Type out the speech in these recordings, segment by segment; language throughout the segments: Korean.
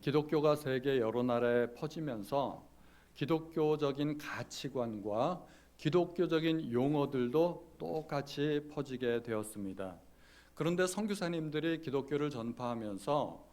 기독교가 세계 여러 나라에 퍼지면서 기독교적인 가치관과 기독교적인 용어들도 똑같이 퍼지게 되었습니다. 그런데 선교사님들이 기독교를 전파하면서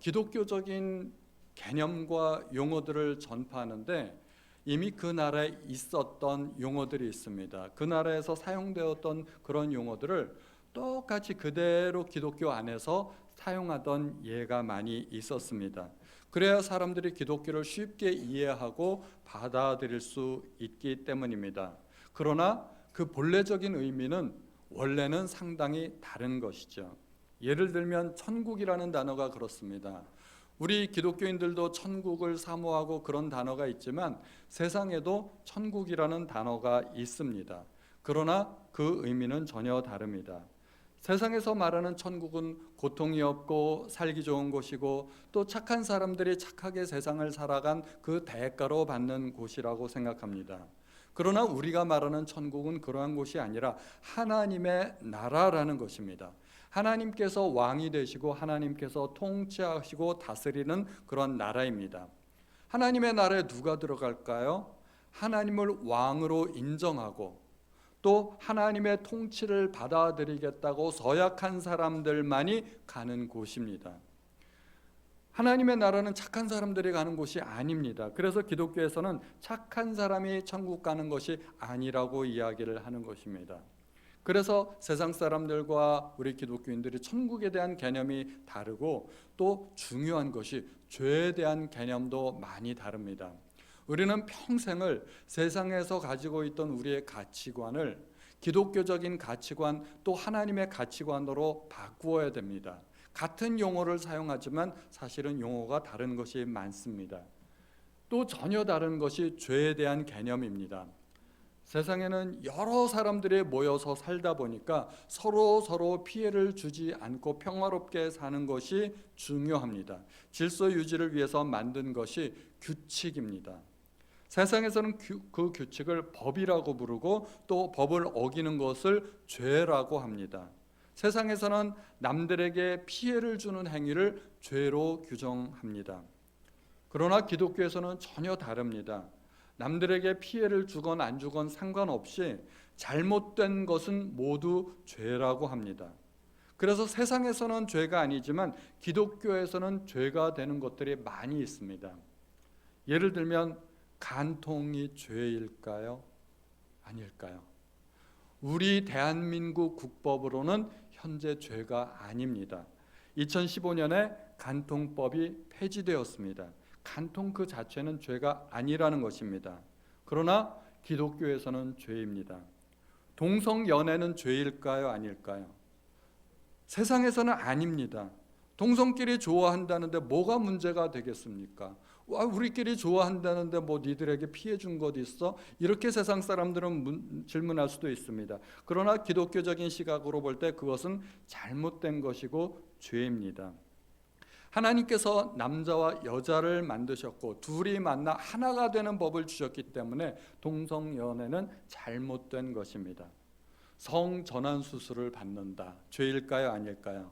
기독교적인 개념과 용어들을 전파하는데 이미 그 나라에 있었던 용어들이 있습니다. 그 나라에서 사용되었던 그런 용어들을 똑같이 그대로 기독교 안에서 사용하던 예가 많이 있었습니다. 그래야 사람들이 기독교를 쉽게 이해하고 받아들일 수 있기 때문입니다. 그러나 그 본래적인 의미는 원래는 상당히 다른 것이죠. 예를 들면 천국이라는 단어가 그렇습니다. 우리 기독교인들도 천국을 사모하고 그런 단어가 있지만 세상에도 천국이라는 단어가 있습니다. 그러나 그 의미는 전혀 다릅니다. 세상에서 말하는 천국은 고통이 없고 살기 좋은 곳이고 또 착한 사람들이 착하게 세상을 살아간 그 대가로 받는 곳이라고 생각합니다. 그러나 우리가 말하는 천국은 그러한 곳이 아니라 하나님의 나라라는 것입니다. 하나님께서 왕이 되시고 하나님께서 통치하시고 다스리는 그런 나라입니다. 하나님의 나라에 누가 들어갈까요? 하나님을 왕으로 인정하고 또 하나님의 통치를 받아들이겠다고 서약한 사람들만이 가는 곳입니다. 하나님의 나라는 착한 사람들이 가는 곳이 아닙니다. 그래서 기독교에서는 착한 사람이 천국 가는 것이 아니라고 이야기를 하는 것입니다. 그래서 세상 사람들과 우리 기독교인들이 천국에 대한 개념이 다르고 또 중요한 것이 죄에 대한 개념도 많이 다릅니다. 우리는 평생을 세상에서 가지고 있던 우리의 가치관을 기독교적인 가치관 또 하나님의 가치관으로 바꾸어야 됩니다. 같은 용어를 사용하지만 사실은 용어가 다른 것이 많습니다. 또 전혀 다른 것이 죄에 대한 개념입니다. 세상에는 여러 사람들이 모여서 살다 보니까 서로 피해를 주지 않고 평화롭게 사는 것이 중요합니다. 질서 유지를 위해서 만든 것이 규칙입니다. 세상에서는 그 규칙을 법이라고 부르고 또 법을 어기는 것을 죄라고 합니다. 세상에서는 남들에게 피해를 주는 행위를 죄로 규정합니다. 그러나 기독교에서는 전혀 다릅니다. 남들에게 피해를 주건 안 주건 상관없이 잘못된 것은 모두 죄라고 합니다. 그래서 세상에서는 죄가 아니지만 기독교에서는 죄가 되는 것들이 많이 있습니다. 예를 들면 간통이 죄일까요? 아닐까요? 우리 대한민국 국법으로는 현재 죄가 아닙니다. 2015년에 간통법이 폐지되었습니다. 간통 그 자체는 죄가 아니라는 것입니다. 그러나 기독교에서는 죄입니다. 동성연애는 죄일까요? 아닐까요? 세상에서는 아닙니다. 동성끼리 좋아한다는데 뭐가 문제가 되겠습니까? 우리끼리 좋아한다는데 뭐 니들에게 피해 준 것 있어? 이렇게 세상 사람들은 질문할 수도 있습니다. 그러나 기독교적인 시각으로 볼 때 그것은 잘못된 것이고 죄입니다. 하나님께서 남자와 여자를 만드셨고 둘이 만나 하나가 되는 법을 주셨기 때문에 동성연애는 잘못된 것입니다. 성전환 수술을 받는다. 죄일까요? 아닐까요?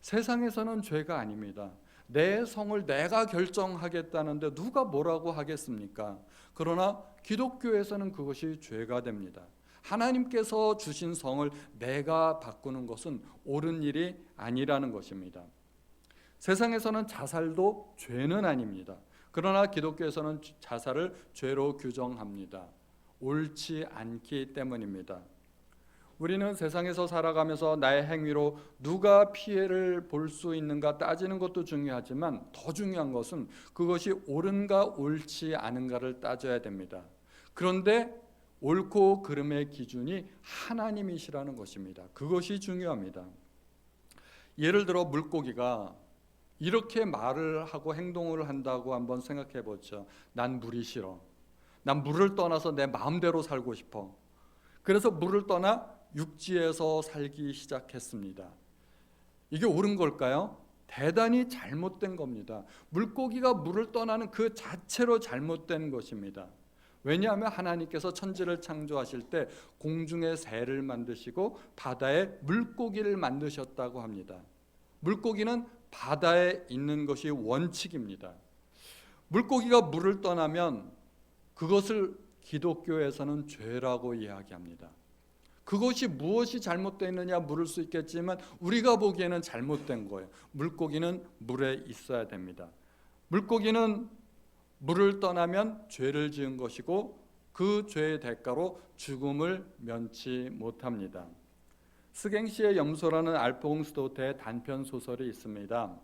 세상에서는 죄가 아닙니다. 내 성을 내가 결정하겠다는데 누가 뭐라고 하겠습니까? 그러나 기독교에서는 그것이 죄가 됩니다. 하나님께서 주신 성을 내가 바꾸는 것은 옳은 일이 아니라는 것입니다. 세상에서는 자살도 죄는 아닙니다. 그러나 기독교에서는 자살을 죄로 규정합니다. 옳지 않기 때문입니다. 우리는 세상에서 살아가면서 나의 행위로 누가 피해를 볼 수 있는가 따지는 것도 중요하지만 더 중요한 것은 그것이 옳은가 옳지 않은가를 따져야 됩니다. 그런데 옳고 그름의 기준이 하나님이시라는 것입니다. 그것이 중요합니다. 예를 들어 물고기가 이렇게 말을 하고 행동을 한다고 한번 생각해 보죠. 난 물이 싫어. 난 물을 떠나서 내 마음대로 살고 싶어. 그래서 물을 떠나 육지에서 살기 시작했습니다. 이게 옳은 걸까요? 대단히 잘못된 겁니다. 물고기가 물을 떠나는 그 자체로 잘못된 것입니다. 왜냐하면 하나님께서 천지를 창조하실 때 공중에 새를 만드시고 바다에 물고기를 만드셨다고 합니다. 물고기는 바다에 있는 것이 원칙입니다. 물고기가 물을 떠나면 그것을 기독교에서는 죄라고 이야기합니다. 그것이 무엇이 잘못되느냐 물을 수 있겠지만 우리가 보기에는 잘못된 거예요. 물고기는 물에 있어야 됩니다. 물고기는 물을 떠나면 죄를 지은 것이고 그 죄의 대가로 죽음을 면치 못합니다. 스갱시의 염소라는 알퐁스도트의 단편 소설이 있습니다.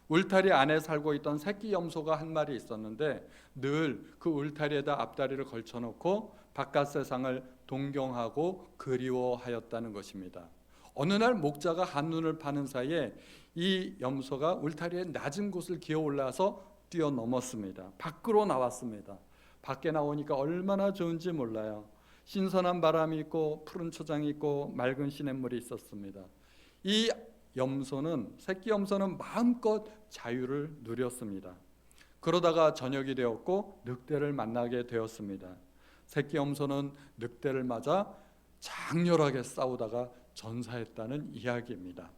울타리 안에 살고 있던 새끼 염소가 한 마리 있었는데 늘 그 울타리에다 앞다리를 걸쳐놓고 바깥 세상을 동경하고 그리워하였다는 것입니다. 어느 날 목자가 한눈을 파는 사이에 이 염소가 울타리의 낮은 곳을 기어 올라서 뛰어넘었습니다. 밖으로 나왔습니다. 밖에 나오니까 얼마나 좋은지 몰라요. 신선한 바람이 있고 푸른 초장이 있고 맑은 시냇물이 있었습니다. 이 염소는 새끼 염소는 마음껏 자유를 누렸습니다. 그러다가 저녁이 되었고 늑대를 만나게 되었습니다. 새끼 염소는 늑대를 맞아 장렬하게 싸우다가 전사했다는 이야기입니다.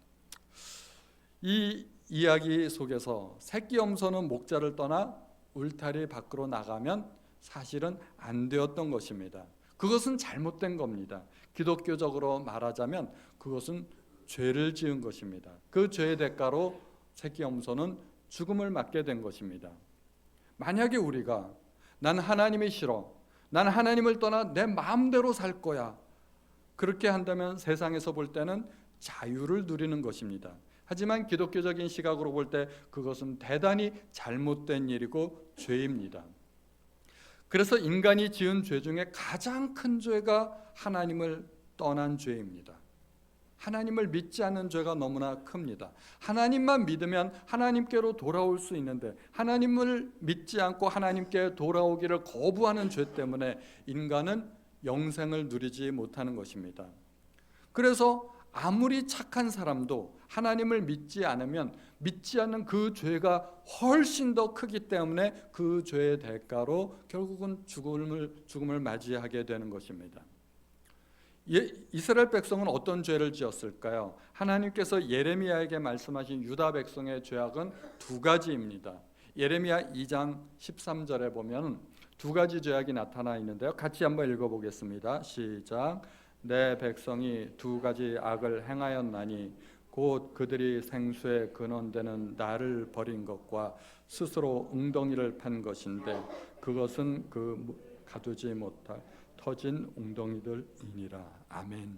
이 이야기 속에서 새끼 염소는 목자를 떠나 울타리 밖으로 나가면 사실은 안 되었던 것입니다. 그것은 잘못된 겁니다. 기독교적으로 말하자면 그것은 죄를 지은 것입니다. 그 죄의 대가로 새끼 염소는 죽음을 맞게 된 것입니다. 만약에 우리가 난 하나님이 싫어, 난 하나님을 떠나 내 마음대로 살 거야, 그렇게 한다면 세상에서 볼 때는 자유를 누리는 것입니다. 하지만 기독교적인 시각으로 볼 때 그것은 대단히 잘못된 일이고 죄입니다. 그래서 인간이 지은 죄 중에 가장 큰 죄가 하나님을 떠난 죄입니다. 하나님을 믿지 않는 죄가 너무나 큽니다. 하나님만 믿으면 하나님께로 돌아올 수 있는데 하나님을 믿지 않고 하나님께 돌아오기를 거부하는 죄 때문에 인간은 영생을 누리지 못하는 것입니다. 그래서 아무리 착한 사람도 하나님을 믿지 않으면 믿지 않는 그 죄가 훨씬 더 크기 때문에 그 죄의 대가로 결국은 죽음을 맞이하게 되는 것입니다. 이스라엘 백성은 어떤 죄를 지었을까요? 하나님께서 예레미야에게 말씀하신 유다 백성의 죄악은 두 가지입니다. 예레미야 2장 13절에 보면 두 가지 죄악이 나타나 있는데요. 같이 한번 읽어보겠습니다. 시작. 내 백성이 두 가지 악을 행하였나니 곧 그들이 생수의 근원되는 나를 버린 것과 스스로 웅덩이를 판 것인데 그것은 그 가두지 못할 터진 웅덩이들이니라. 아멘.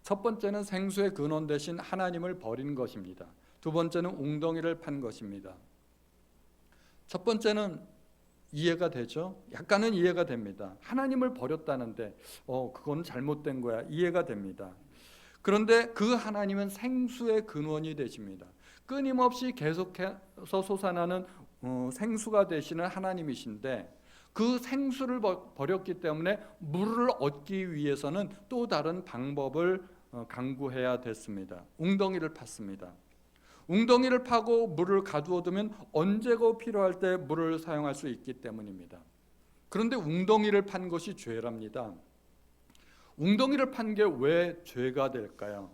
첫 번째는 생수의 근원 대신 하나님을 버린 것입니다. 두 번째는 웅덩이를 판 것입니다. 첫 번째는 이해가 되죠? 약간은 이해가 됩니다. 하나님을 버렸다는데 그건 잘못된 거야. 이해가 됩니다. 그런데 그 하나님은 생수의 근원이 되십니다. 끊임없이 계속해서 솟아나는 생수가 되시는 하나님이신데 그 생수를 버렸기 때문에 물을 얻기 위해서는 또 다른 방법을 강구해야 됐습니다. 웅덩이를 팠습니다. 웅덩이를 파고 물을 가두어두면 언제고 필요할 때 물을 사용할 수 있기 때문입니다. 그런데 웅덩이를 판 것이 죄랍니다. 웅덩이를 판 게 왜 죄가 될까요?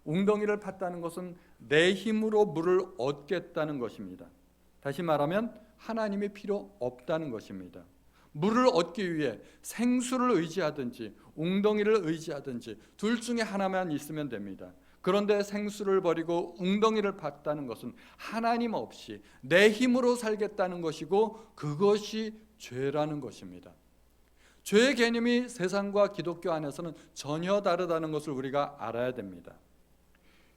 웅덩이를 팠다는 것은 내 힘으로 물을 얻겠다는 것입니다. 다시 말하면 하나님이 필요 없다는 것입니다. 물을 얻기 위해 생수를 의지하든지 웅덩이를 의지하든지 둘 중에 하나만 있으면 됩니다. 그런데 생수를 버리고 웅덩이를 팠다는 것은 하나님 없이 내 힘으로 살겠다는 것이고 그것이 죄라는 것입니다. 죄의 개념이 세상과 기독교 안에서는 전혀 다르다는 것을 우리가 알아야 됩니다.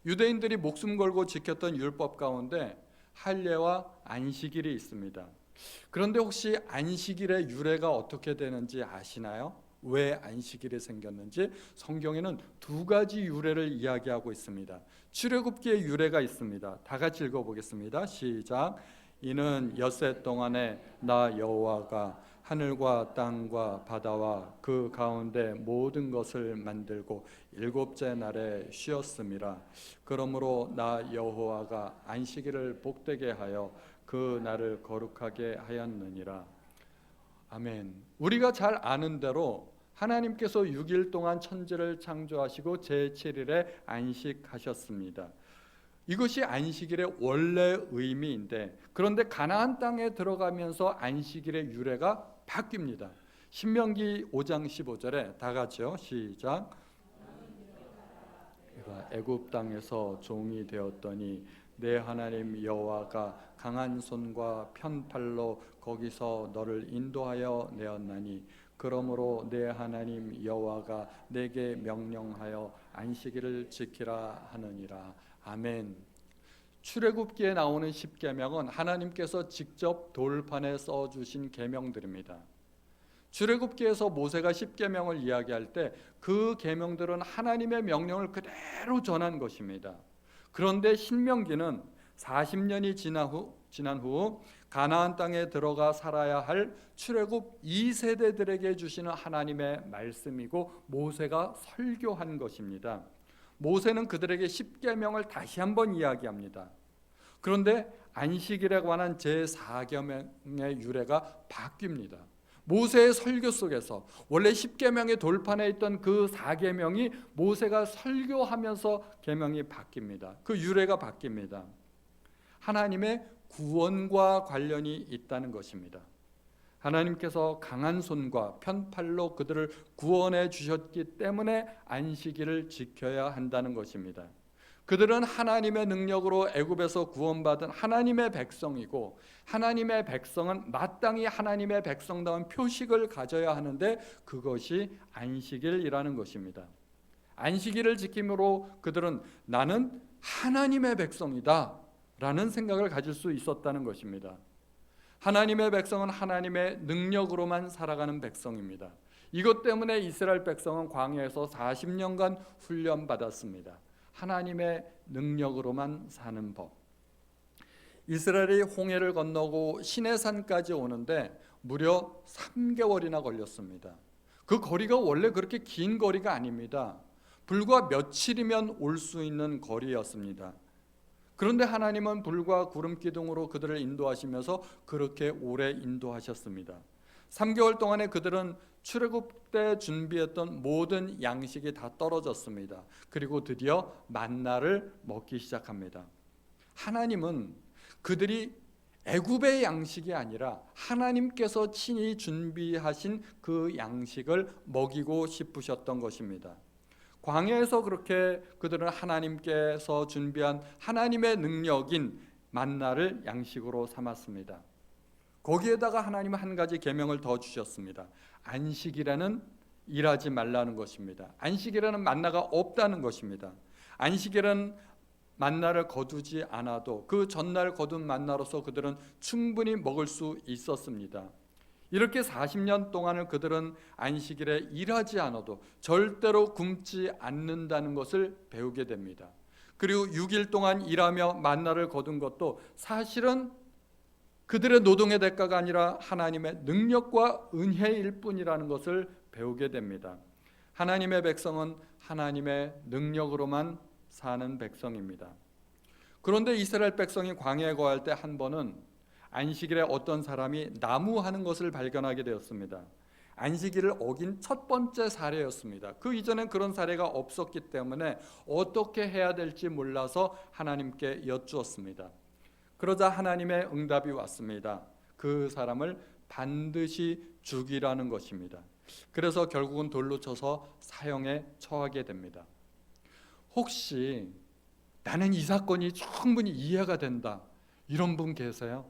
유대인들이 목숨 걸고 지켰던 율법 가운데 할례와 안식일이 있습니다. 그런데 혹시 안식일의 유래가 어떻게 되는지 아시나요? 왜 안식일이 생겼는지 성경에는 두 가지 유래를 이야기하고 있습니다. 출애굽기의 유래가 있습니다. 다 같이 읽어보겠습니다. 시작. 이는 엿새 동안에 나 여호와가 하늘과 땅과 바다와 그 가운데 모든 것을 만들고 일곱째 날에 쉬었음이라. 그러므로 나 여호와가 안식일을 복되게 하여 그 날을 거룩하게 하였느니라. 아멘. 우리가 잘 아는 대로 하나님께서 6일 동안 천지를 창조하시고 제7일에 안식하셨습니다. 이것이 안식일의 원래 의미인데, 그런데 가나안 땅에 들어가면서 안식일의 유래가 바뀝니다. 신명기 5장 15절에 다 같이요. 시작. 내가 애굽 땅에서 종이 되었더니 내 하나님 여호와가 강한 손과 편팔로 거기서 너를 인도하여 내었나니 그러므로 내 하나님 여호와가 내게 명령하여 안식일을 지키라 하느니라. 아멘. 출애굽기에 나오는 10계명은 하나님께서 직접 돌판에 써주신 계명들입니다. 출애굽기에서 모세가 10계명을 이야기할 때 그 계명들은 하나님의 명령을 그대로 전한 것입니다. 그런데 신명기는 40년이 지난 후 가나안 땅에 들어가 살아야 할 출애굽 2세대들에게 주시는 하나님의 말씀이고 모세가 설교한 것입니다. 모세는 그들에게 10계명을 다시 한번 이야기합니다. 그런데 안식일에 관한 제4계명의 유래가 바뀝니다. 모세의 설교 속에서 원래 10계명의 돌판에 있던 그 4계명이 모세가 설교하면서 계명이 바뀝니다. 그 유래가 바뀝니다. 하나님의 구원과 관련이 있다는 것입니다. 하나님께서 강한 손과 편팔로 그들을 구원해 주셨기 때문에 안식일을 지켜야 한다는 것입니다. 그들은 하나님의 능력으로 애굽에서 구원받은 하나님의 백성이고, 하나님의 백성은 마땅히 하나님의 백성다운 표식을 가져야 하는데 그것이 안식일이라는 것입니다. 안식일을 지킴으로 그들은 나는 하나님의 백성이다 라는 생각을 가질 수 있었다는 것입니다. 하나님의 백성은 하나님의 능력으로만 살아가는 백성입니다. 이것 때문에 이스라엘 백성은 광야에서 40년간 훈련받았습니다. 하나님의 능력으로만 사는 법. 이스라엘이 홍해를 건너고 시내산까지 오는데 무려 3개월이나 걸렸습니다. 그 거리가 원래 그렇게 긴 거리가 아닙니다. 불과 며칠이면 올 수 있는 거리였습니다. 그런데 하나님은 불과 구름 기둥으로 그들을 인도하시면서 그렇게 오래 인도하셨습니다. 3개월 동안에 그들은 출애굽 때 준비했던 모든 양식이 다 떨어졌습니다. 그리고 드디어 만나를 먹기 시작합니다. 하나님은 그들이 애굽의 양식이 아니라 하나님께서 친히 준비하신 그 양식을 먹이고 싶으셨던 것입니다. 광야에서 그렇게 그들은 하나님께서 준비한 하나님의 능력인 만나를 양식으로 삼았습니다. 거기에다가 하나님은 한 가지 계명을 더 주셨습니다. 안식일에는 일하지 말라는 것입니다. 안식일에는 만나가 없다는 것입니다. 안식일은 만나를 거두지 않아도 그 전날 거둔 만나로서 그들은 충분히 먹을 수 있었습니다. 이렇게 40년 동안을 그들은 안식일에 일하지 않아도 절대로 굶지 않는다는 것을 배우게 됩니다. 그리고 6일 동안 일하며 만나를 거둔 것도 사실은 그들의 노동의 대가가 아니라 하나님의 능력과 은혜일 뿐이라는 것을 배우게 됩니다. 하나님의 백성은 하나님의 능력으로만 사는 백성입니다. 그런데 이스라엘 백성이 광야에 거할 때 한 번은 안식일에 어떤 사람이 나무하는 것을 발견하게 되었습니다. 안식일을 어긴 첫 번째 사례였습니다. 그 이전엔 그런 사례가 없었기 때문에 어떻게 해야 될지 몰라서 하나님께 여쭈었습니다. 그러자 하나님의 응답이 왔습니다. 그 사람을 반드시 죽이라는 것입니다. 그래서 결국은 돌로 쳐서 사형에 처하게 됩니다. 혹시 나는 이 사건이 충분히 이해가 된다 이런 분 계세요?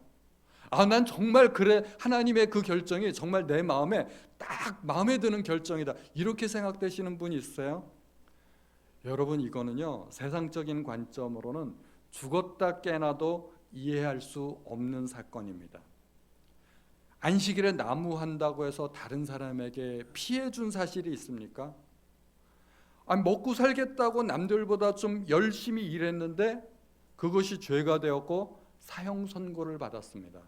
난 정말 그래, 하나님의 그 결정이 정말 내 마음에 딱 마음에 드는 결정이다 이렇게 생각되시는 분이 있어요? 여러분, 이거는요 세상적인 관점으로는 죽었다 깨나도 이해할 수 없는 사건입니다. 안식일에 나무한다고 해서 다른 사람에게 피해 준 사실이 있습니까? 먹고 살겠다고 남들보다 좀 열심히 일했는데 그것이 죄가 되었고 사형 선고를 받았습니다.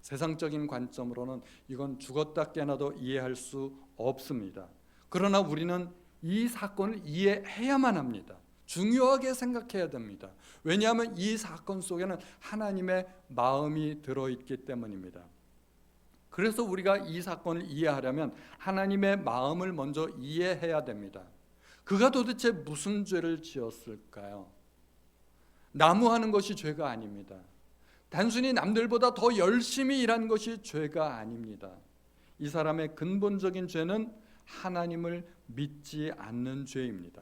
세상적인 관점으로는 이건 죽었다 깨나도 이해할 수 없습니다. 그러나 우리는 이 사건을 이해해야만 합니다. 중요하게 생각해야 됩니다. 왜냐하면 이 사건 속에는 하나님의 마음이 들어있기 때문입니다. 그래서 우리가 이 사건을 이해하려면 하나님의 마음을 먼저 이해해야 됩니다. 그가 도대체 무슨 죄를 지었을까요? 나무하는 것이 죄가 아닙니다. 단순히 남들보다 더 열심히 일한 것이 죄가 아닙니다. 이 사람의 근본적인 죄는 하나님을 믿지 않는 죄입니다.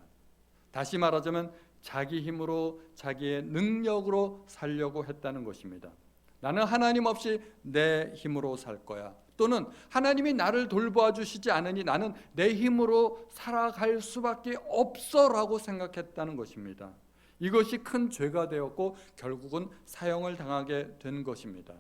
다시 말하자면 자기 힘으로 자기의 능력으로 살려고 했다는 것입니다. 나는 하나님 없이 내 힘으로 살 거야. 또는 하나님이 나를 돌보아 주시지 않으니 나는 내 힘으로 살아갈 수밖에 없어라고 생각했다는 것입니다. 이것이 큰 죄가 되었고 결국은 사형을 당하게 된 것입니다.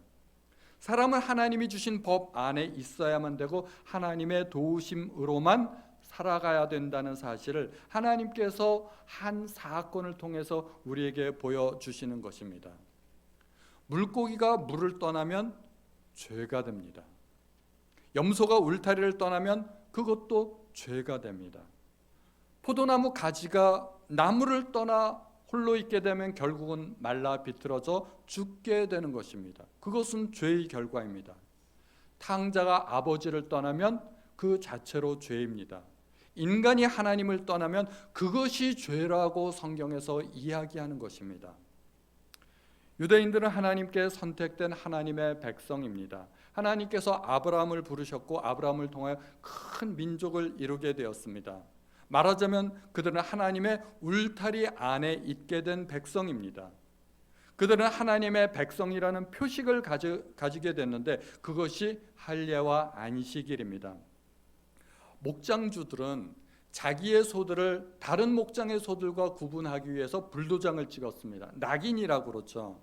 사람은 하나님이 주신 법 안에 있어야만 되고 하나님의 도우심으로만 살아가야 된다는 사실을 하나님께서 한 사건을 통해서 우리에게 보여주시는 것입니다. 물고기가 물을 떠나면 죄가 됩니다. 염소가 울타리를 떠나면 그것도 죄가 됩니다. 포도나무 가지가 나무를 떠나 홀로 있게 되면 결국은 말라 비틀어져 죽게 되는 것입니다. 그것은 죄의 결과입니다. 탕자가 아버지를 떠나면 그 자체로 죄입니다. 인간이 하나님을 떠나면 그것이 죄라고 성경에서 이야기하는 것입니다. 유대인들은 하나님께 선택된 하나님의 백성입니다. 하나님께서 아브라함을 부르셨고 아브라함을 통하여 큰 민족을 이루게 되었습니다. 말하자면 그들은 하나님의 울타리 안에 있게 된 백성입니다. 그들은 하나님의 백성이라는 표식을 가지게 됐는데 그것이 할례와 안식일입니다. 목장주들은 자기의 소들을 다른 목장의 소들과 구분하기 위해서 불도장을 찍었습니다. 낙인이라고 그렇죠.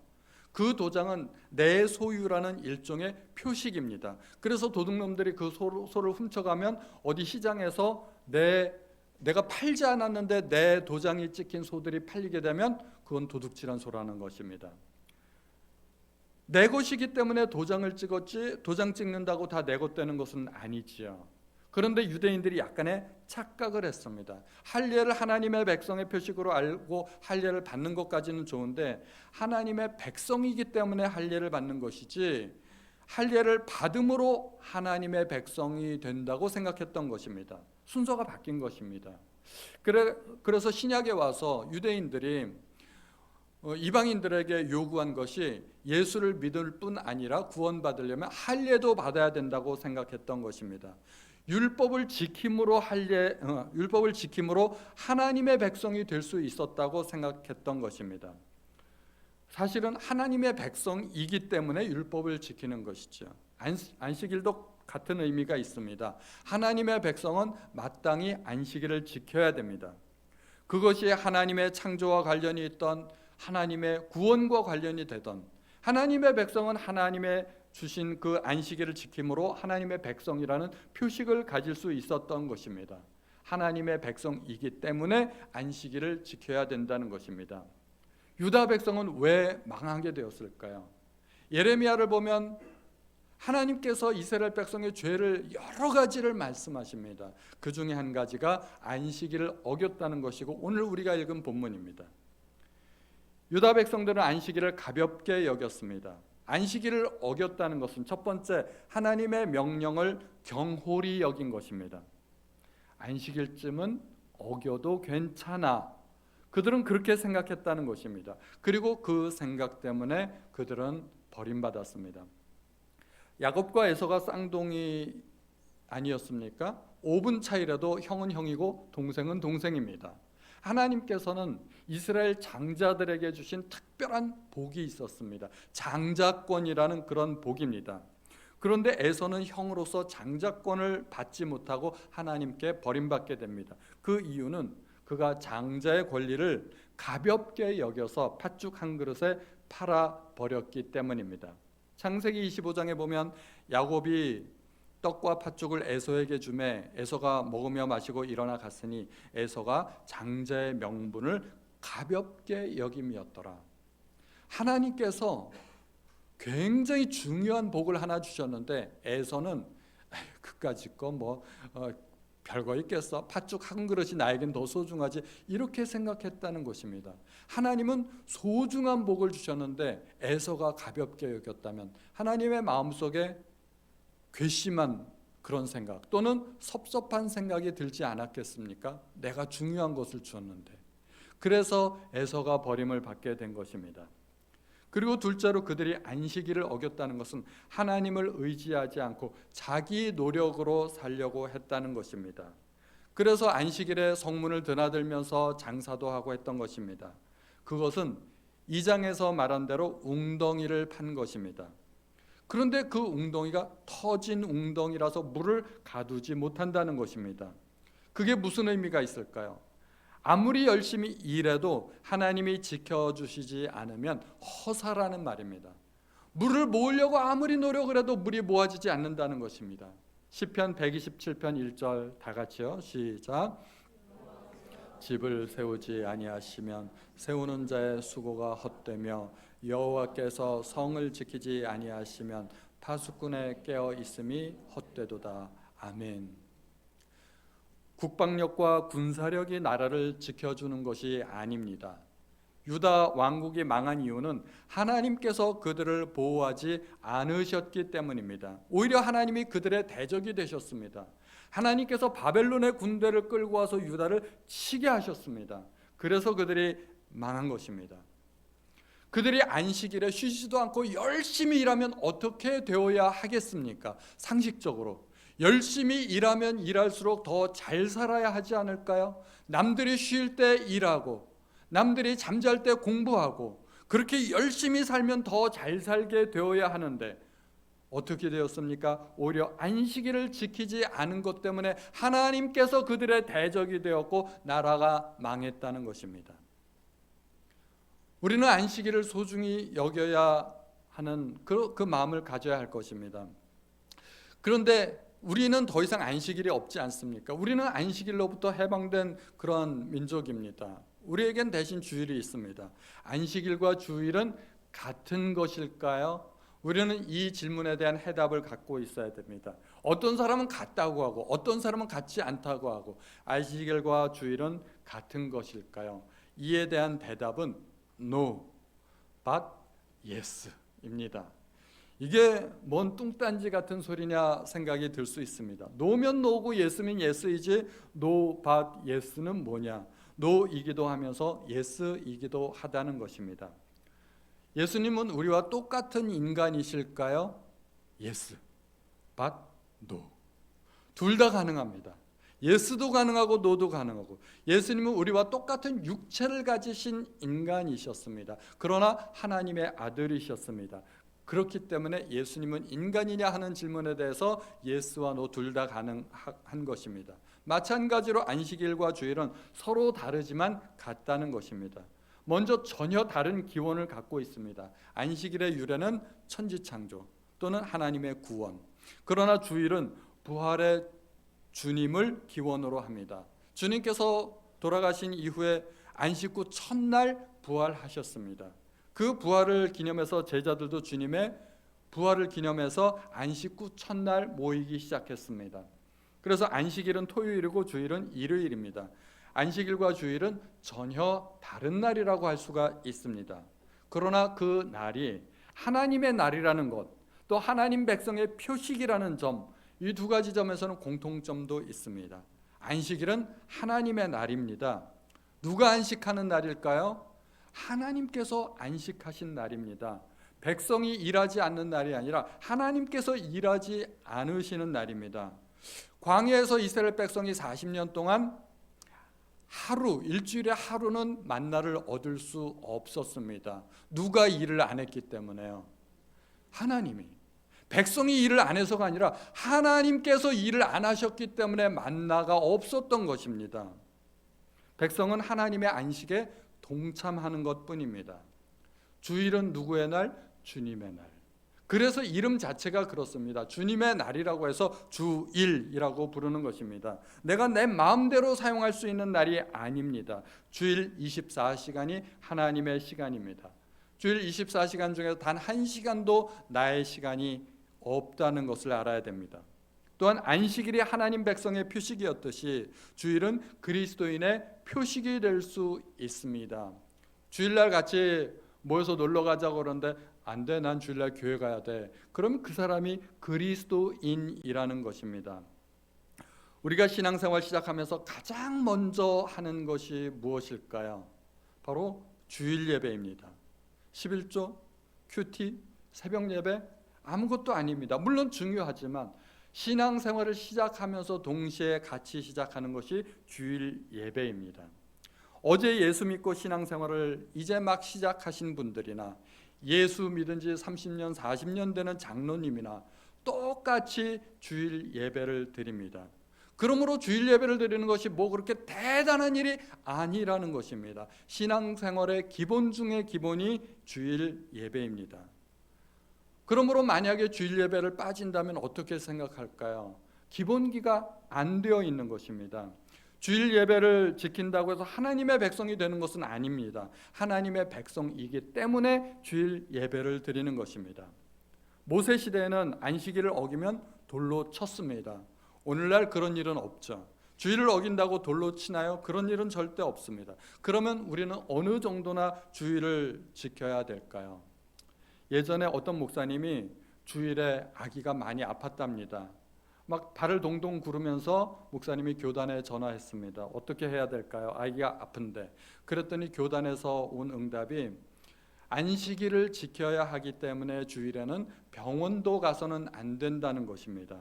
그 도장은 내 소유라는 일종의 표식입니다. 그래서 도둑놈들이 그 소를 훔쳐가면 어디 시장에서 내가 팔지 않았는데 내 도장이 찍힌 소들이 팔리게 되면 그건 도둑질한 소라는 것입니다. 내 것이기 때문에 도장을 찍었지 도장 찍는다고 다 내 것 되는 것은 아니지요. 그런데 유대인들이 약간의 착각을 했습니다. 할례를 하나님의 백성의 표식으로 알고 할례를 받는 것까지는 좋은데 하나님의 백성이기 때문에 할례를 받는 것이지 할례를 받음으로 하나님의 백성이 된다고 생각했던 것입니다. 순서가 바뀐 것입니다. 그래서 신약에 와서 유대인들이 이방인들에게 요구한 것이 예수를 믿을 뿐 아니라 구원받으려면 할례도 받아야 된다고 생각했던 것입니다. 율법을 지킴으로 하나님의 백성이 될 수 있었다고 생각했던 것입니다. 사실은 하나님의 백성이기 때문에 율법을 지키는 것이죠. 안식일도 같은 의미가 있습니다. 하나님의 백성은 마땅히 안식일을 지켜야 됩니다. 그것이 하나님의 창조와 관련이 있던 하나님의 구원과 관련이 되던 하나님의 백성은 하나님의 주신 그 안식일을 지킴으로 하나님의 백성이라는 표식을 가질 수 있었던 것입니다. 하나님의 백성이기 때문에 안식일을 지켜야 된다는 것입니다. 유다 백성은 왜 망하게 되었을까요? 예레미야를 보면 하나님께서 이스라엘 백성의 죄를 여러 가지를 말씀하십니다. 그 중에 한 가지가 안식일을 어겼다는 것이고 오늘 우리가 읽은 본문입니다. 유다 백성들은 안식일을 가볍게 여겼습니다. 안식일을 어겼다는 것은 첫 번째 하나님의 명령을 경홀히 여긴 것입니다. 안식일쯤은 어겨도 괜찮아. 그들은 그렇게 생각했다는 것입니다. 그리고 그 생각 때문에 그들은 버림받았습니다. 야곱과 에서가 쌍둥이 아니었습니까? 5분 차이라도 형은 형이고 동생은 동생입니다. 하나님께서는 이스라엘 장자들에게 주신 특별한 복이 있었습니다. 장자권이라는 그런 복입니다. 그런데 에서는 형으로서 장자권을 받지 못하고 하나님께 버림받게 됩니다. 그 이유는 그가 장자의 권리를 가볍게 여겨서 팥죽 한 그릇에 팔아버렸기 때문입니다. 창세기 25장에 보면 야곱이 떡과 팥죽을 에서에게 주매 에서가 먹으며 마시고 일어나 갔으니 에서가 장자의 명분을 가볍게 여김이었더라. 하나님께서 굉장히 중요한 복을 하나 주셨는데 에서는 그까짓 거 별거 있겠어? 팥죽 한 그릇이 나에겐 더 소중하지 이렇게 생각했다는 것입니다. 하나님은 소중한 복을 주셨는데 에서가 가볍게 여겼다면 하나님의 마음속에 괘씸한 그런 생각 또는 섭섭한 생각이 들지 않았겠습니까? 내가 중요한 것을 주었는데 그래서 에서가 버림을 받게 된 것입니다. 그리고 둘째로 그들이 안식일을 어겼다는 것은 하나님을 의지하지 않고 자기 노력으로 살려고 했다는 것입니다. 그래서 안식일에 성문을 드나들면서 장사도 하고 했던 것입니다. 그것은 2장에서 말한 대로 웅덩이를 판 것입니다. 그런데 그 웅덩이가 터진 웅덩이라서 물을 가두지 못한다는 것입니다. 그게 무슨 의미가 있을까요? 아무리 열심히 일해도 하나님이 지켜주시지 않으면 허사라는 말입니다. 물을 모으려고 아무리 노력을 해도 물이 모아지지 않는다는 것입니다. 시편 127편 1절 다 같이요. 시작. 집을 세우지 아니하시면 세우는 자의 수고가 헛되며 여호와께서 성을 지키지 아니하시면 파수꾼의 깨어 있음이 헛되도다. 아멘. 국방력과 군사력이 나라를 지켜주는 것이 아닙니다. 유다 왕국이 망한 이유는 하나님께서 그들을 보호하지 않으셨기 때문입니다. 오히려 하나님이 그들의 대적이 되셨습니다. 하나님께서 바벨론의 군대를 끌고 와서 유다를 치게 하셨습니다. 그래서 그들이 망한 것입니다. 그들이 안식일에 쉬지도 않고 열심히 일하면 어떻게 되어야 하겠습니까? 상식적으로 열심히 일하면 일할수록 더 잘 살아야 하지 않을까요? 남들이 쉴 때 일하고 남들이 잠잘 때 공부하고 그렇게 열심히 살면 더 잘 살게 되어야 하는데 어떻게 되었습니까? 오히려 안식일을 지키지 않은 것 때문에 하나님께서 그들의 대적이 되었고 나라가 망했다는 것입니다. 우리는 안식일을 소중히 여겨야 하는 그 마음을 가져야 할 것입니다. 그런데 우리는 더 이상 안식일이 없지 않습니까? 우리는 안식일로부터 해방된 그런 민족입니다. 우리에겐 대신 주일이 있습니다. 안식일과 주일은 같은 것일까요? 우리는 이 질문에 대한 해답을 갖고 있어야 됩니다. 어떤 사람은 같다고 하고 어떤 사람은 같지 않다고 하고 안식일과 주일은 같은 것일까요? 이에 대한 대답은 No, but yes입니다. 이게 뭔 뚱딴지 같은 소리냐 생각이 들 수 있습니다. 노면 노고 예스면 예스이지 no but yes는 뭐냐? no이기도 하면서 yes이기도 하다는 것입니다. 예수님은 우리와 똑같은 인간이실까요? yes, but no. 둘 다 가능합니다. 예스도 가능하고 노도 가능하고 예수님은 우리와 똑같은 육체를 가지신 인간이셨습니다. 그러나 하나님의 아들이셨습니다. 그렇기 때문에 예수님은 인간이냐 하는 질문에 대해서 예스와 노 둘 다 가능한 것입니다. 마찬가지로 안식일과 주일은 서로 다르지만 같다는 것입니다. 먼저 전혀 다른 기원을 갖고 있습니다. 안식일의 유래는 천지창조 또는 하나님의 구원. 그러나 주일은 부활의 주님을 기원으로 합니다. 주님께서 돌아가신 이후에 안식 후 첫날 부활하셨습니다. 그 부활을 기념해서 제자들도 주님의 부활을 기념해서 안식 후 첫날 모이기 시작했습니다. 그래서 안식일은 토요일이고 주일은 일요일입니다. 안식일과 주일은 전혀 다른 날이라고 할 수가 있습니다. 그러나 그 날이 하나님의 날이라는 것, 또 하나님 백성의 표식이라는 점, 이 두 가지 점에서는 공통점도 있습니다. 안식일은 하나님의 날입니다. 누가 안식하는 날일까요? 하나님께서 안식하신 날입니다. 백성이 일하지 않는 날이 아니라 하나님께서 일하지 않으시는 날입니다. 광야에서 이스라엘 백성이 40년 동안 일주일에 하루는 만나를 얻을 수 없었습니다. 누가 일을 안 했기 때문에요. 하나님이. 백성이 일을 안 해서가 아니라 하나님께서 일을 안 하셨기 때문에 만나가 없었던 것입니다. 백성은 하나님의 안식에 동참하는 것뿐입니다. 주일은 누구의 날? 주님의 날. 그래서 이름 자체가 그렇습니다. 주님의 날이라고 해서 주일이라고 부르는 것입니다. 내가 내 마음대로 사용할 수 있는 날이 아닙니다. 주일 24시간이 하나님의 시간입니다. 주일 24시간 중에서 단 1시간도 나의 시간이 없다는 것을 알아야 됩니다. 또한 안식일이 하나님 백성의 표식이었듯이 주일은 그리스도인의 표식이 될 수 있습니다. 주일날 같이 모여서 놀러 가자고 그러는데 안 돼, 난 주일날 교회 가야 돼. 그럼 그 사람이 그리스도인이라는 것입니다. 우리가 신앙생활 시작하면서 가장 먼저 하는 것이 무엇일까요? 바로 주일 예배입니다. 11조, 큐티, 새벽 예배 아무것도 아닙니다. 물론 중요하지만 신앙생활을 시작하면서 동시에 같이 시작하는 것이 주일 예배입니다. 어제 예수 믿고 신앙생활을 이제 막 시작하신 분들이나 예수 믿은 지 30년, 40년 되는 장로님이나 똑같이 주일 예배를 드립니다. 그러므로 주일 예배를 드리는 것이 뭐 그렇게 대단한 일이 아니라는 것입니다. 신앙생활의 기본 중의 기본이 주일 예배입니다. 그러므로 만약에 주일 예배를 빠진다면 어떻게 생각할까요? 기본기가 안 되어 있는 것입니다. 주일 예배를 지킨다고 해서 하나님의 백성이 되는 것은 아닙니다. 하나님의 백성이기 때문에 주일 예배를 드리는 것입니다. 모세 시대에는 안식일을 어기면 돌로 쳤습니다. 오늘날 그런 일은 없죠. 주일을 어긴다고 돌로 치나요? 그런 일은 절대 없습니다. 그러면 우리는 어느 정도나 주일을 지켜야 될까요? 예전에 어떤 목사님이 주일에 아기가 많이 아팠답니다. 막 발을 동동 구르면서 목사님이 교단에 전화했습니다. 어떻게 해야 될까요? 아기가 아픈데. 그랬더니 교단에서 온 응답이 안식일을 지켜야 하기 때문에 주일에는 병원도 가서는 안 된다는 것입니다.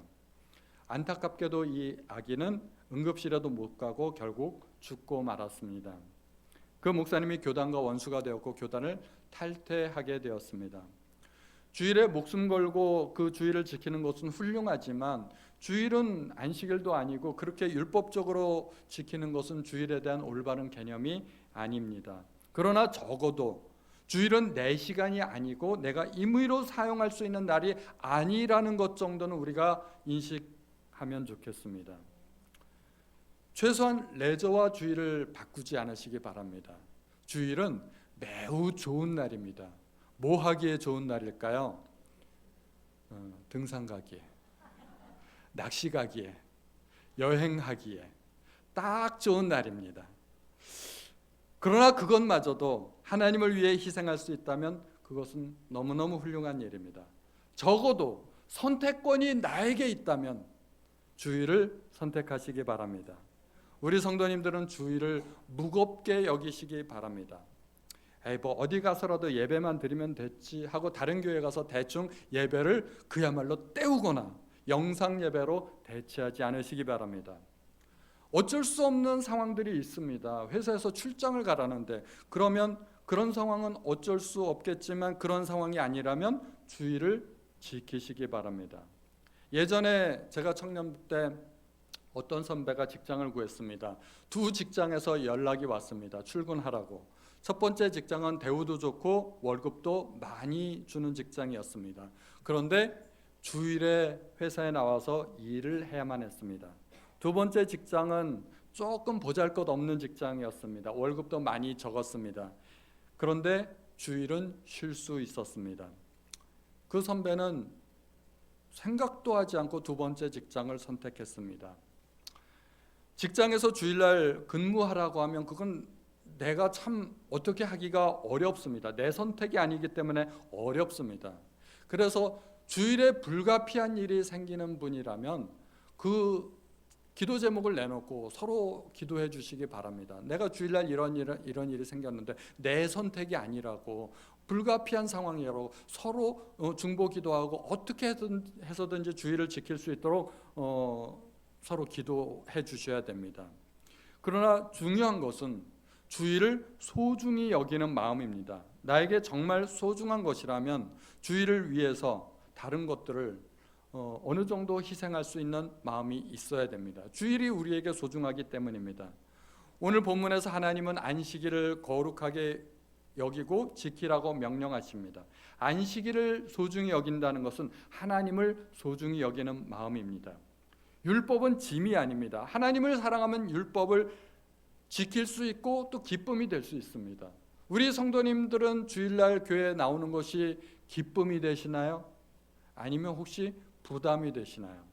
안타깝게도 이 아기는 응급실에도 못 가고 결국 죽고 말았습니다. 그 목사님이 교단과 원수가 되었고 교단을 탈퇴하게 되었습니다. 주일에 목숨 걸고 그 주일을 지키는 것은 훌륭하지만 주일은 안식일도 아니고 그렇게 율법적으로 지키는 것은 주일에 대한 올바른 개념이 아닙니다. 그러나 적어도 주일은 내 시간이 아니고 내가 임의로 사용할 수 있는 날이 아니라는 것 정도는 우리가 인식하면 좋겠습니다. 최소한 레저와 주일을 바꾸지 않으시기 바랍니다. 주일은 매우 좋은 날입니다. 뭐 하기에 좋은 날일까요? 등산 가기에, 낚시 가기에, 여행하기에 딱 좋은 날입니다. 그러나 그것마저도 하나님을 위해 희생할 수 있다면 그것은 너무너무 훌륭한 일입니다. 적어도 선택권이 나에게 있다면 주일을 선택하시기 바랍니다. 우리 성도님들은 주일을 무겁게 여기시기 바랍니다. 뭐 어디 가서라도 예배만 드리면 됐지 하고 다른 교회 가서 대충 예배를 그야말로 때우거나 영상 예배로 대체하지 않으시기 바랍니다. 어쩔 수 없는 상황들이 있습니다. 회사에서 출장을 가라는데 그러면 그런 상황은 어쩔 수 없겠지만 그런 상황이 아니라면 주일을 지키시기 바랍니다. 예전에 제가 청년 때 어떤 선배가 직장을 구했습니다. 두 직장에서 연락이 왔습니다. 출근하라고. 첫 번째 직장은 대우도 좋고 월급도 많이 주는 직장이었습니다. 그런데 주일에 회사에 나와서 일을 해야만 했습니다. 두 번째 직장은 조금 보잘것없는 직장이었습니다. 월급도 많이 적었습니다. 그런데 주일은 쉴 수 있었습니다. 그 선배는 생각도 하지 않고 두 번째 직장을 선택했습니다. 직장에서 주일날 근무하라고 하면 그건 내가 참 어떻게 하기가 어렵습니다. 내 선택이 아니기 때문에 어렵습니다. 그래서 주일에 불가피한 일이 생기는 분이라면 그 기도 제목을 내놓고 서로 기도해 주시기 바랍니다. 내가 주일날 이런 일이 생겼는데 내 선택이 아니라고 불가피한 상황이라고 서로 중보 기도하고 어떻게 해서든지 주일을 지킬 수 있도록 서로 기도해 주셔야 됩니다. 그러나 중요한 것은 주일을 소중히 여기는 마음입니다. 나에게 정말 소중한 것이라면 주일을 위해서 다른 것들을 어느 정도 희생할 수 있는 마음이 있어야 됩니다. 주일이 우리에게 소중하기 때문입니다. 오늘 본문에서 하나님은 안식일을 거룩하게 여기고 지키라고 명령하십니다. 안식일을 소중히 여긴다는 것은 하나님을 소중히 여기는 마음입니다. 율법은 짐이 아닙니다. 하나님을 사랑하면 율법을 지킬 수 있고 또 기쁨이 될 수 있습니다. 우리 성도님들은 주일날 교회에 나오는 것이 기쁨이 되시나요? 아니면 혹시 부담이 되시나요?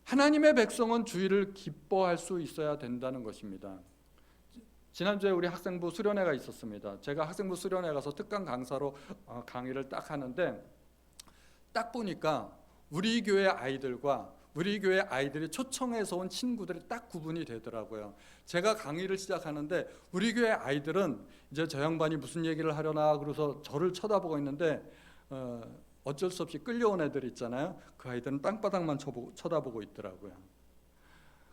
하나님의 백성은 주일을 기뻐할 수 있어야 된다는 것입니다. 지난주에 우리 학생부 수련회가 있었습니다. 제가 학생부 수련회 가서 특강 강사로 강의를 딱 하는데 딱 보니까 우리 교회 아이들과 우리 교회 아이들이 초청해서 온 친구들이 딱 구분이 되더라고요. 제가 강의를 시작하는데 우리 교회 아이들은 이제 저 양반이 무슨 얘기를 하려나 그래서 저를 쳐다보고 있는데 어쩔 수 없이 끌려온 애들 있잖아요. 그 아이들은 땅바닥만 쳐다보고 있더라고요.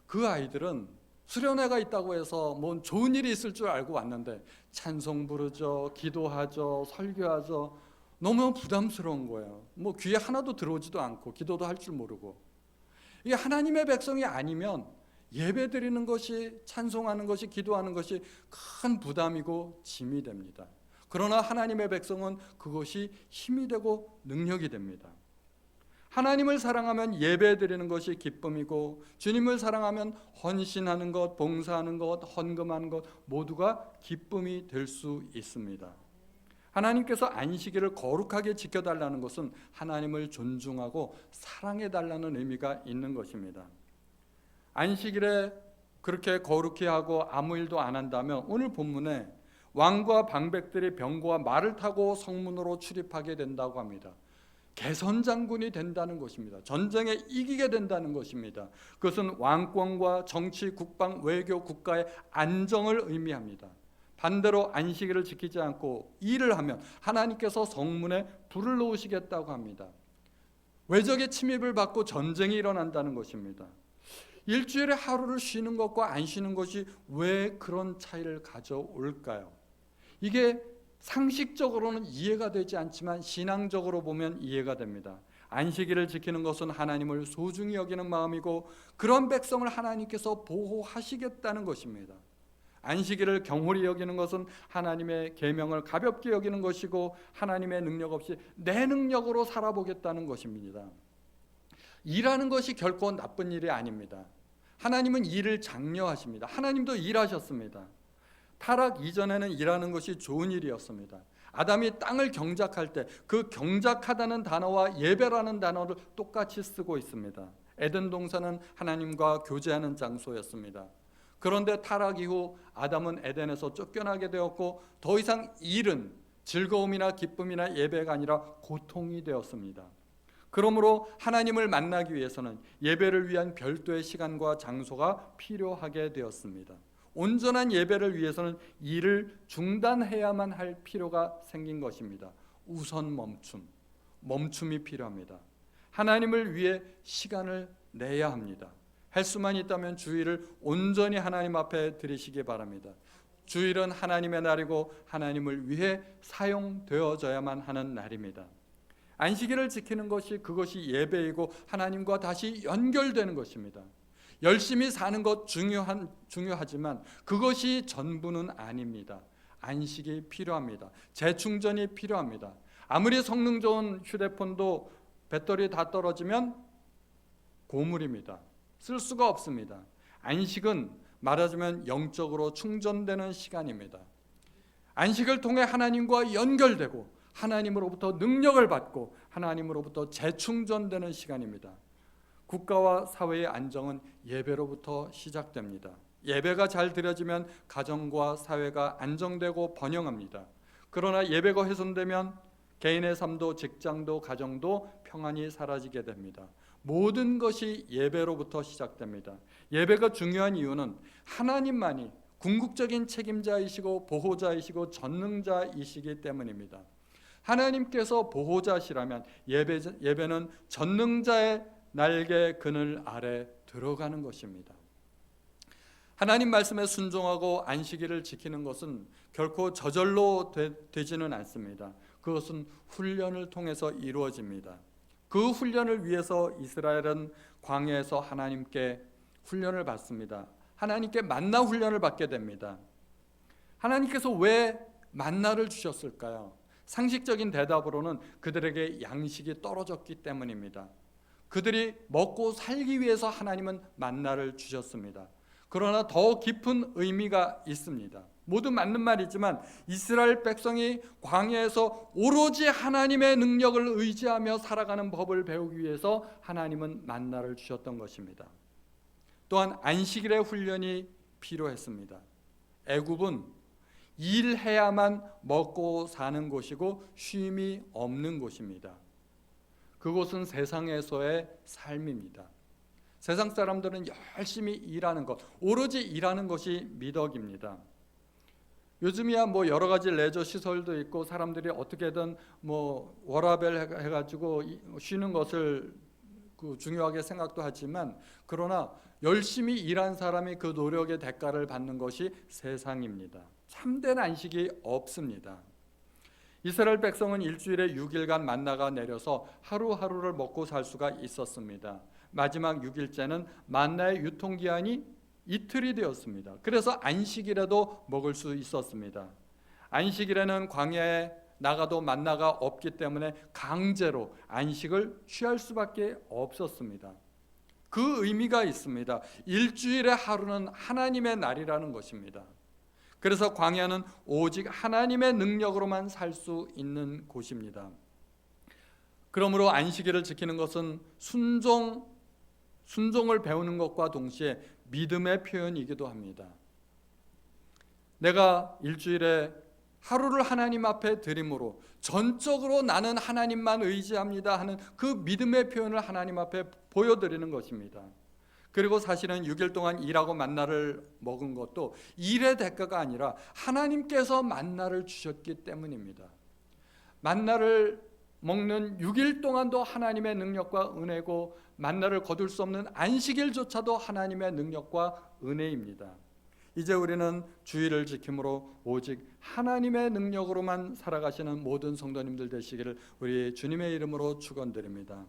그 아이들은 수련회가 있다고 해서 뭐 좋은 일이 있을 줄 알고 왔는데 찬송 부르죠, 기도하죠, 설교하죠. 너무 부담스러운 거예요. 뭐 귀에 하나도 들어오지도 않고 기도도 할 줄 모르고. 이게 하나님의 백성이 아니면 예배 드리는 것이, 찬송하는 것이, 기도하는 것이 큰 부담이고 짐이 됩니다. 그러나 하나님의 백성은 그것이 힘이 되고 능력이 됩니다. 하나님을 사랑하면 예배 드리는 것이 기쁨이고, 주님을 사랑하면 헌신하는 것, 봉사하는 것, 헌금하는 것 모두가 기쁨이 될 수 있습니다. 하나님께서 안식일을 거룩하게 지켜달라는 것은 하나님을 존중하고 사랑해달라는 의미가 있는 것입니다. 안식일에 그렇게 거룩히 하고 아무 일도 안 한다면 오늘 본문에 왕과 방백들이 병거와 말을 타고 성문으로 출입하게 된다고 합니다. 개선장군이 된다는 것입니다. 전쟁에 이기게 된다는 것입니다. 그것은 왕권과 정치, 국방, 외교, 국가의 안정을 의미합니다. 반대로 안식일을 지키지 않고 일을 하면 하나님께서 성문에 불을 놓으시겠다고 합니다. 외적의 침입을 받고 전쟁이 일어난다는 것입니다. 일주일에 하루를 쉬는 것과 안 쉬는 것이 왜 그런 차이를 가져올까요? 이게 상식적으로는 이해가 되지 않지만 신앙적으로 보면 이해가 됩니다. 안식일을 지키는 것은 하나님을 소중히 여기는 마음이고 그런 백성을 하나님께서 보호하시겠다는 것입니다. 안식일을 경홀히 여기는 것은 하나님의 계명을 가볍게 여기는 것이고 하나님의 능력 없이 내 능력으로 살아보겠다는 것입니다. 일하는 것이 결코 나쁜 일이 아닙니다. 하나님은 일을 장려하십니다. 하나님도 일하셨습니다. 타락 이전에는 일하는 것이 좋은 일이었습니다. 아담이 땅을 경작할 때 그 경작하다는 단어와 예배라는 단어를 똑같이 쓰고 있습니다. 에덴 동산은 하나님과 교제하는 장소였습니다. 그런데 타락 이후 아담은 에덴에서 쫓겨나게 되었고 더 이상 일은 즐거움이나 기쁨이나 예배가 아니라 고통이 되었습니다. 그러므로 하나님을 만나기 위해서는 예배를 위한 별도의 시간과 장소가 필요하게 되었습니다. 온전한 예배를 위해서는 일을 중단해야만 할 필요가 생긴 것입니다. 우선 멈춤이 필요합니다. 하나님을 위해 시간을 내야 합니다. 할 수만 있다면 주일을 온전히 하나님 앞에 드리시기 바랍니다. 주일은 하나님의 날이고 하나님을 위해 사용되어져야만 하는 날입니다. 안식일을 지키는 것이 그것이 예배이고 하나님과 다시 연결되는 것입니다. 열심히 사는 것 중요하지만 그것이 전부는 아닙니다. 안식이 필요합니다. 재충전이 필요합니다. 아무리 성능 좋은 휴대폰도 배터리 다 떨어지면 고물입니다. 쓸 수가 없습니다. 안식은 말하자면 영적으로 충전되는 시간입니다. 안식을 통해 하나님과 연결되고 하나님으로부터 능력을 받고 하나님으로부터 재충전되는 시간입니다. 국가와 사회의 안정은 예배로부터 시작됩니다. 예배가 잘 드려지면 가정과 사회가 안정되고 번영합니다. 그러나 예배가 훼손되면 개인의 삶도 직장도 가정도 평안이 사라지게 됩니다. 모든 것이 예배로부터 시작됩니다. 예배가 중요한 이유는 하나님만이 궁극적인 책임자이시고 보호자이시고 전능자이시기 때문입니다. 하나님께서 보호자시라면 예배는 전능자의 날개 그늘 아래 들어가는 것입니다. 하나님 말씀에 순종하고 안식일을 지키는 것은 결코 저절로 되지는 않습니다. 그것은 훈련을 통해서 이루어집니다. 그 훈련을 위해서 이스라엘은 광야에서 하나님께 훈련을 받습니다. 하나님께 만나 훈련을 받게 됩니다. 하나님께서 왜 만나를 주셨을까요? 상식적인 대답으로는 그들에게 양식이 떨어졌기 때문입니다. 그들이 먹고 살기 위해서 하나님은 만나를 주셨습니다. 그러나 더 깊은 의미가 있습니다. 모두 맞는 말이지만 이스라엘 백성이 광야에서 오로지 하나님의 능력을 의지하며 살아가는 법을 배우기 위해서 하나님은 만나를 주셨던 것입니다. 또한 안식일의 훈련이 필요했습니다. 애굽은 일해야만 먹고 사는 곳이고 쉼이 없는 곳입니다. 그곳은 세상에서의 삶입니다. 세상 사람들은 열심히 일하는 것, 오로지 일하는 것이 미덕입니다. 요즘이야 뭐 여러 가지 레저 시설도 있고 사람들이 어떻게든 뭐 워라밸 해가지고 쉬는 것을 중요하게 생각도 하지만, 그러나 열심히 일한 사람이 그 노력의 대가를 받는 것이 세상입니다. 참된 안식이 없습니다. 이스라엘 백성은 일주일에 6일간 만나가 내려서 하루하루를 먹고 살 수가 있었습니다. 마지막 6일째는 만나의 유통기한이 이틀이 되었습니다. 그래서 안식일에도 먹을 수 있었습니다. 안식일에는 광야에 나가도 만나가 없기 때문에 강제로 안식을 취할 수밖에 없었습니다. 그 의미가 있습니다. 일주일의 하루는 하나님의 날이라는 것입니다. 그래서 광야는 오직 하나님의 능력으로만 살 수 있는 곳입니다. 그러므로 안식일을 지키는 것은 순종을 배우는 것과 동시에 믿음의 표현이기도 합니다. 내가 일주일에 하루를 하나님 앞에 드림으로 전적으로 나는 하나님만 의지합니다 하는 그 믿음의 표현을 하나님 앞에 보여드리는 것입니다. 그리고 사실은 6일 동안 일하고 만나를 먹은 것도 일의 대가가 아니라 하나님께서 만나를 주셨기 때문입니다. 만나를 먹는 6일 동안도 하나님의 능력과 은혜고, 만나를 거둘 수 없는 안식일조차도 하나님의 능력과 은혜입니다. 이제 우리는 주일을 지킴으로 오직 하나님의 능력으로만 살아가시는 모든 성도님들 되시기를 우리 주님의 이름으로 축원드립니다.